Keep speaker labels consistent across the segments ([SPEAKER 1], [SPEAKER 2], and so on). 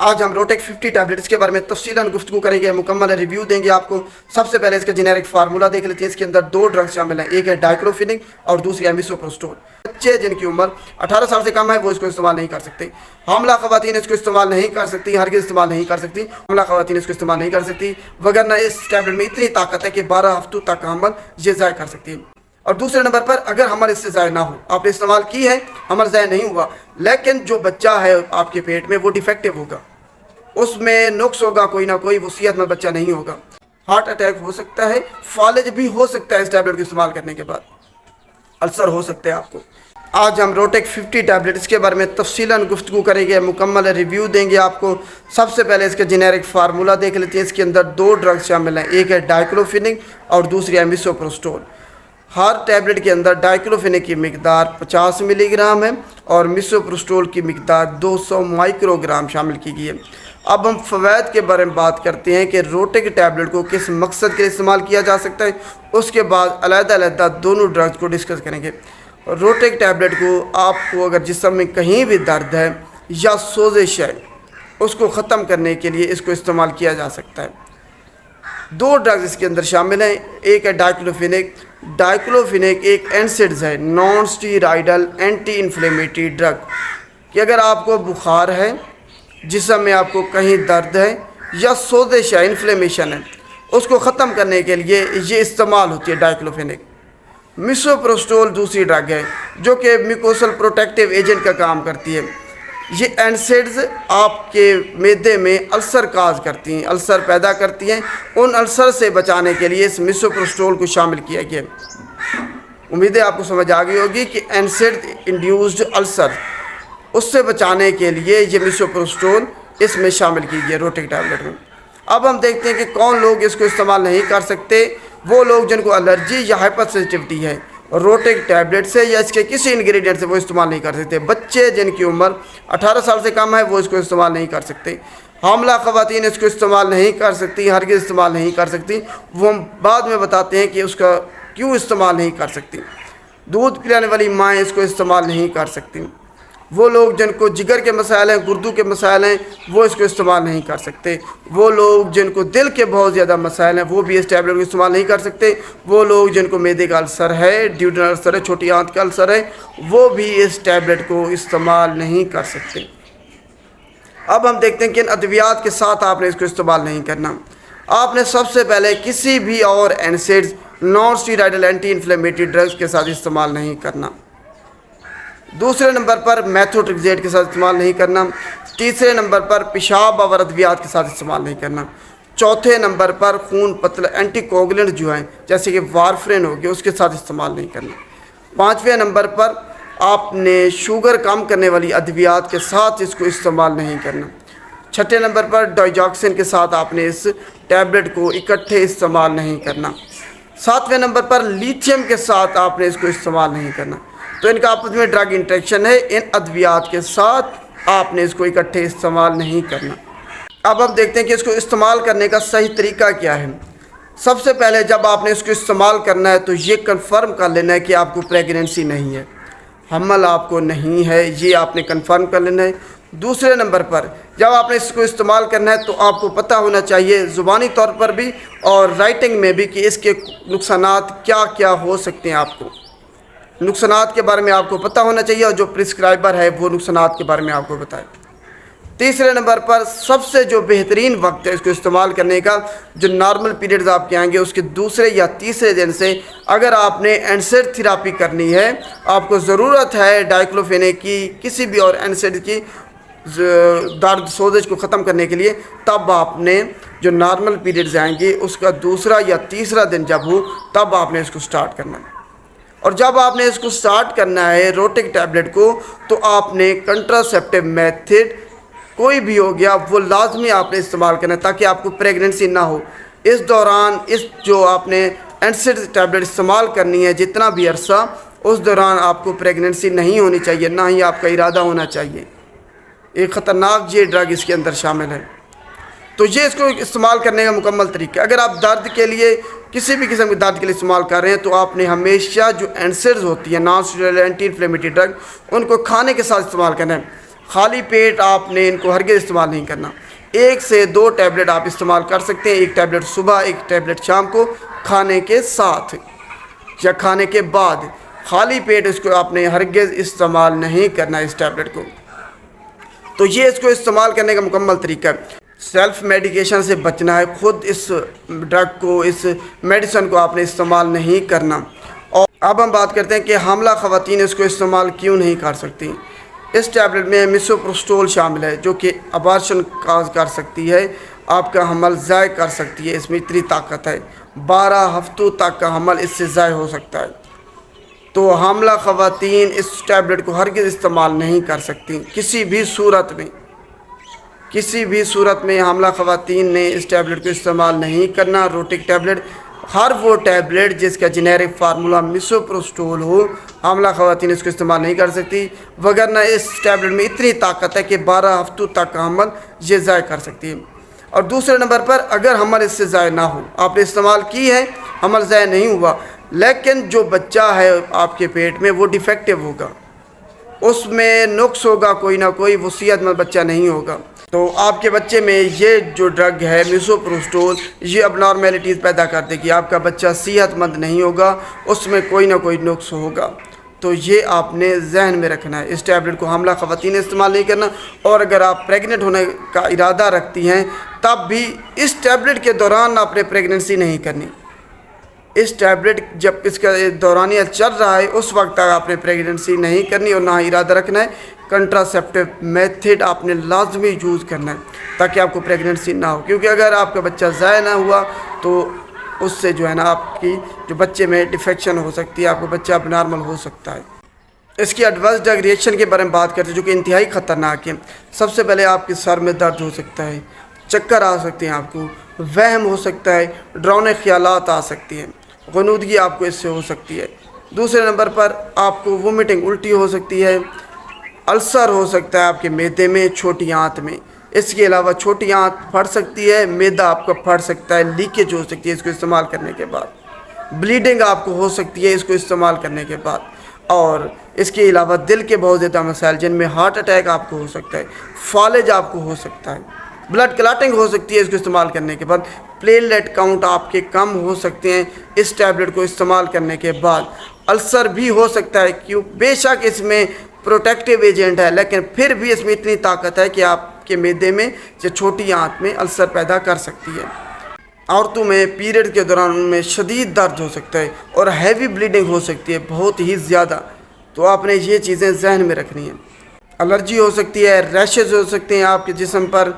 [SPEAKER 1] आज हम रोटेक 50 टैबलेट्स के बारे में तफसीलन गुफ्तगू करेंगे, मुकम्मल रिव्यू देंगे आपको। सबसे पहले इसका जेनेरिक फार्मूला देख लेते हैं। इसके अंदर दो ड्रग्स शामिल हैं, एक है डाइक्लोफिनिक और दूसरी है मिसोप्रोस्टोल। बच्चे जिनकी उम्र 18 साल से कम है वो इसको इस्तेमाल नहीं कर सकते। हामला खवातीन इसको इस्तेमाल नहीं कर सकती, हरगिज़ इस्तेमाल नहीं कर सकती। हामला खवातीन इसको इस्तेमाल नहीं कर सकती, वगरना इस टैबलेट में इतनी ताकत है कि 12 हफ्तों तक हमल ये ज़ाय कर सकती है। और दूसरे नंबर पर अगर हमल इससे ज़ाय ना हो, आपने इस्तेमाल की है, हमल ज़ाय नहीं हुआ, लेकिन जो बच्चा है आपके पेट में वो डिफेक्टिव होगा, उसमें नुक्स होगा, कोई ना कोई, वो सेहतमंद बच्चा नहीं होगा। हार्ट अटैक हो सकता है, फालिज भी हो सकता है इस टैबलेट को इस्तेमाल करने के बाद, अल्सर हो सकते हैं आपको। आज हम रोटेक 50 टैबलेट्स के बारे में तफसीलन गुफ्तगू करेंगे, मुकम्मल रिव्यू देंगे आपको। सबसे पहले इसका जेनेरिक फार्मूला देख लेते हैं। इसके अंदर दो ड्रग्स शामिल हैं, एक है डाइक्लोफिनिक और दूसरी है मिसोप्रोस्टोल। हर टैबलेट के अंदर डाइक्लोफिनिक की मिकदार 50 मिलीग्राम है और मिसोप्रोस्टोल की मिकदार 200 माइक्रोग्राम शामिल की गई है। अब हम फ़वाइद के बारे में बात करते हैं कि रोटेक टैबलेट को किस मकसद के लिए इस्तेमाल किया जा सकता है। उसके बाद अलग-अलग दोनों ड्रग्स को डिस्कस करेंगे। रोटेक टैबलेट को आपको अगर जिस्म में कहीं भी दर्द है या सोजिश है, उसको ख़त्म करने के लिए इसको इस्तेमाल किया जा सकता है। दो ड्रग्स इसके अंदर शामिल हैं, एक है डाइक्लोफिनिक। डाइक्लोफिनिक एक एनसिड्स है, non steroidal anti inflammatory drug, कि अगर आपको बुखार है, जिस्म में आपको कहीं दर्द है या सोजिश है, इन्फ्लेमेशन है, उसको ख़त्म करने के लिए ये इस्तेमाल होती है डाइक्लोफिनिक। मिसोप्रोस्टोल दूसरी ड्रग है जो कि म्यूकोसल प्रोटेक्टिव एजेंट का काम करती है। ये एनसिड्स आपके मैदे में अल्सर काज करती हैं, अल्सर पैदा करती हैं। उन अल्सर से बचाने के लिए इस मिसोप्रोस्टोल को शामिल किया गया। उम्मीद है आपको समझ आ गई होगी कि एनसिड इंड्यूस्ड अल्सर, उससे बचाने के लिए ये मिसोप्रोस्टोल इसमें शामिल की गई है रोटेक टैबलेट में। अब हम देखते हैं कि कौन लोग इसको इस्तेमाल नहीं कर सकते। वो लोग जिनको एलर्जी या हाइपर सेंसिटिविटी है रोटेक टैबलेट से या इसके किसी इंग्रेडिएंट से, वो इस्तेमाल नहीं कर सकते। बच्चे जिनकी उम्र 18 साल से कम है वो इसको इस्तेमाल नहीं कर सकते। हामला खवातीन इसको इस्तेमाल नहीं कर सकती, हरगिज़ इस्तेमाल नहीं कर सकती। वो हम बाद में बताते हैं कि उसका क्यों इस्तेमाल नहीं कर सकती। दूध पिलाने वाली माएँ इसको इस्तेमाल नहीं कर सकती। वो लोग जिनको जिगर के मसाइल हैं, गुर्दों के मसाइल हैं, वो इसको इस्तेमाल नहीं कर सकते। वो लोग जिनको दिल के बहुत ज़्यादा मसाइल हैं वो भी इस टैबलेट को इस्तेमाल नहीं कर सकते। वो लोग जिनको मैदे का अल्सर है, ड्यूडेनल अल्सर है, छोटी आंत का अल्सर है, वो भी इस टैबलेट को इस्तेमाल नहीं कर सकते। अब हम देखते हैं कि इन अद्वियात के साथ आपने इसको इस्तेमाल नहीं करना। आपने सबसे पहले किसी भी और NSAIDs, non steroidal anti inflammatory drugs के साथ इस्तेमाल नहीं करना। दूसरे नंबर पर मेथोट्रेक्सेट के साथ इस्तेमाल नहीं करना। तीसरे नंबर पर पेशाब और अद्वियात के साथ इस्तेमाल नहीं करना। चौथे नंबर पर खून पतला एंटीकोगुलेंट जो हैं जैसे कि वारफरिन हो गया, उसके साथ इस्तेमाल नहीं करना। पाँचवें नंबर पर आपने शुगर कम करने वाली अद्वियात के साथ इसको इस्तेमाल नहीं करना। छठे नंबर पर डाइजॉक्सिन के साथ आपने इस टैबलेट को इकट्ठे इस्तेमाल नहीं करना। सातवें नंबर पर लिथियम के साथ आपने इसको इस्तेमाल नहीं करना। तो इनका आपस में ड्रग इंटरेक्शन है, इन अद्वियात के साथ आपने इसको इकट्ठे इस्तेमाल नहीं करना। अब हम देखते हैं कि इसको इस्तेमाल करने का सही तरीका क्या है। सबसे पहले जब आपने इसको इस्तेमाल करना है तो ये कंफर्म कर लेना है कि आपको प्रेगनेंसी नहीं है, हमल आपको नहीं है, ये आपने कंफर्म कर लेना है। दूसरे नंबर पर जब आपने इसको इस्तेमाल करना है तो आपको पता होना चाहिए ज़ुबानी तौर पर भी और राइटिंग में भी कि इसके नुकसानात क्या क्या हो सकते हैं। आपको नुकसानात के बारे में आपको पता होना चाहिए और जो प्रिस्क्राइबर है वो नुकसानात के बारे में आपको बताए। तीसरे नंबर पर सबसे जो बेहतरीन वक्त है इसको इस्तेमाल करने का, जो नॉर्मल पीरियड्स आपके आएंगे उसके दूसरे या तीसरे दिन से अगर आपने एनसिड थेरेपी करनी है, आपको ज़रूरत है डाइक्लोफिनिक की, किसी भी और एनसिड की दर्द सोजिश को ख़त्म करने के लिए, तब आपने जो नॉर्मल पीरियड्स आएंगे उसका दूसरा या तीसरा दिन जब हो तब आपने इसको स्टार्ट करना है। और जब आपने इसको स्टार्ट करना है रोटेक टैबलेट को, तो आपने कंट्रासेप्टिव मेथड कोई भी हो गया वो लाजमी आपने इस्तेमाल करना है ताकि आपको प्रेगनेंसी ना हो। इस दौरान इस जो आपने एनसिड टैबलेट इस्तेमाल करनी है जितना भी अरसा, उस दौरान आपको प्रेगनेंसी नहीं होनी चाहिए, ना ही आपका इरादा होना चाहिए। एक ख़तरनाक ये ड्रग इसके अंदर शामिल है। तो ये इसको इस्तेमाल करने का मुकम्मल तरीका। अगर आप दर्द के लिए, किसी भी किस्म के दर्द के लिए इस्तेमाल कर रहे हैं तो आपने हमेशा जो एनसिड्स होती है, non steroidal anti inflammatory drug, उनको खाने के साथ इस्तेमाल करना है। خالی پیٹ آپ نے ان کو ہرگز استعمال نہیں کرنا۔ 1 سے 2 ٹیبلٹ آپ استعمال کر سکتے ہیں، 1 ٹیبلٹ صبح، 1 ٹیبلٹ شام کو کھانے کے ساتھ یا کھانے کے بعد۔ خالی پیٹ اس کو آپ نے ہرگز استعمال نہیں کرنا اس ٹیبلٹ کو۔ تو یہ اس کو استعمال کرنے کا مکمل طریقہ ہے۔ سیلف میڈیکیشن سے بچنا ہے، خود اس ڈرگ کو، اس میڈیسن کو آپ نے استعمال نہیں کرنا۔ اور اب ہم بات کرتے ہیں کہ حاملہ خواتین اس کو استعمال کیوں نہیں کر سکتی۔ اس ٹیبلٹ میں میسوپروسٹول شامل ہے جو کہ ابارشن کاز کر سکتی ہے، آپ کا حمل ضائع کر سکتی ہے، اس میں اتنی طاقت ہے، 12 ہفتوں تک کا حمل اس سے ضائع ہو سکتا ہے۔ تو حاملہ خواتین اس ٹیبلٹ کو ہرگز استعمال نہیں کر سکتی کسی بھی صورت میں۔ کسی بھی صورت میں حاملہ خواتین نے اس ٹیبلٹ کو استعمال نہیں کرنا۔ روٹک ٹیبلٹ، ہر وہ ٹیبلٹ جس کا جنیرک فارمولا میسوپروسٹول ہو، حاملہ خواتین اس کو استعمال نہیں کر سکتی، وگرنہ اس ٹیبلٹ میں اتنی طاقت ہے کہ 12 ہفتوں تک کا حمل یہ ضائع کر سکتی ہے۔ اور دوسرے نمبر پر، اگر حمل اس سے ضائع نہ ہو، آپ نے استعمال کی ہے، حمل ضائع نہیں ہوا، لیکن جو بچہ ہے آپ کے پیٹ میں وہ ڈیفیکٹیو ہوگا، اس میں نقص ہوگا، کوئی نہ کوئی، وہ صحت مند بچہ نہیں ہوگا، تو آپ کے بچے میں یہ جو ڈرگ ہے میسوپروسٹول، یہ اب نارمیلٹیز پیدا کر دے گی، آپ کا بچہ صحت مند نہیں ہوگا، اس میں کوئی نہ کوئی نقص ہوگا۔ تو یہ آپ نے ذہن میں رکھنا ہے، اس ٹیبلٹ کو حاملہ خواتین استعمال نہیں کرنا۔ اور اگر آپ پریگننٹ ہونے کا ارادہ رکھتی ہیں تب بھی اس ٹیبلٹ کے دوران آپ نے پریگننسی نہیں کرنی۔ اس ٹیبلٹ جب اس کا دورانیہ چل رہا ہے اس وقت تک آپ نے پریگننسی نہیں کرنی اور نہ ہی ارادہ رکھنا ہے۔ کنٹراسیپٹیو میتھڈ آپ نے لازمی یوز کرنا ہے تاکہ آپ کو پریگننسی نہ ہو، کیونکہ اگر آپ کا بچہ ضائع نہ ہوا تو اس سے جو ہے نا آپ کی جو بچے میں ڈیفیکشن ہو سکتی ہے، آپ کا بچہ اب نارمل ہو سکتا ہے۔ اس کی ایڈورس ڈرگ ریئیکشن کے بارے میں بات کرتے ہیں جو کہ انتہائی خطرناک ہے۔ سب سے پہلے آپ کے سر میں درد ہو سکتا ہے، چکر آ سکتے ہیں، آپ کو وہم ہو سکتا ہے، ڈراؤنے خیالات آ سکتی ہیں، غنودگی آپ کو اس سے ہو سکتی ہے۔ دوسرے نمبر پر آپ کو وومٹنگ، الٹی ہو سکتی ہے، السر ہو سکتا ہے آپ کے معدے میں، چھوٹی آنت میں۔ اس کے علاوہ چھوٹی آنت پھٹ سکتی ہے، معدہ آپ کا پھٹ سکتا ہے، لیکیج ہو سکتی ہے اس کو استعمال کرنے کے بعد، بلیڈنگ آپ کو ہو سکتی ہے اس کو استعمال کرنے کے بعد۔ اور اس کے علاوہ دل کے بہت زیادہ مسائل جن میں ہارٹ اٹیک آپ کو ہو سکتا ہے، فالج آپ کو ہو سکتا ہے، بلڈ کلاٹنگ ہو سکتی ہے اس کو استعمال کرنے کے بعد، پلیٹلیٹ کاؤنٹ آپ کے کم ہو سکتے ہیں اس ٹیبلٹ کو استعمال کرنے کے بعد، السر بھی ہو سکتا ہے، کیوں بے شک اس میں پروٹیکٹیو ایجنٹ ہے لیکن پھر بھی اس میں اتنی طاقت ہے کہ آپ کے معدے میں یا چھوٹی آنت میں السر پیدا کر سکتی ہے۔ عورتوں میں پیریڈ کے دوران ان میں شدید درد ہو سکتا ہے اور ہیوی بلیڈنگ ہو سکتی ہے بہت ہی زیادہ، تو آپ نے یہ چیزیں ذہن میں رکھنی ہیں۔ الرجی ہو سکتی ہے، ریشز ہو سکتے ہیں آپ کے جسم پر۔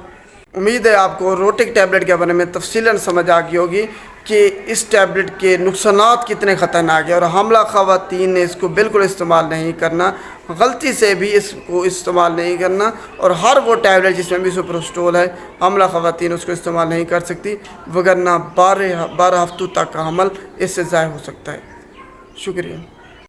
[SPEAKER 1] امید ہے آپ کو روٹک ٹیبلٹ کے بارے میں تفصیلاً سمجھ آ گئی ہوگی کہ اس ٹیبلٹ کے نقصانات کتنے خطرناک ہیں، اور حاملہ خواتین نے اس کو بالکل استعمال نہیں کرنا، غلطی سے بھی اس کو استعمال نہیں کرنا۔ اور ہر وہ ٹیبلٹ جس میں میسوپروسٹول ہے، حاملہ خواتین اس کو استعمال نہیں کر سکتی، وگرنہ 12 ہفتوں تک کا حمل اس سے ضائع ہو سکتا ہے۔ شکریہ۔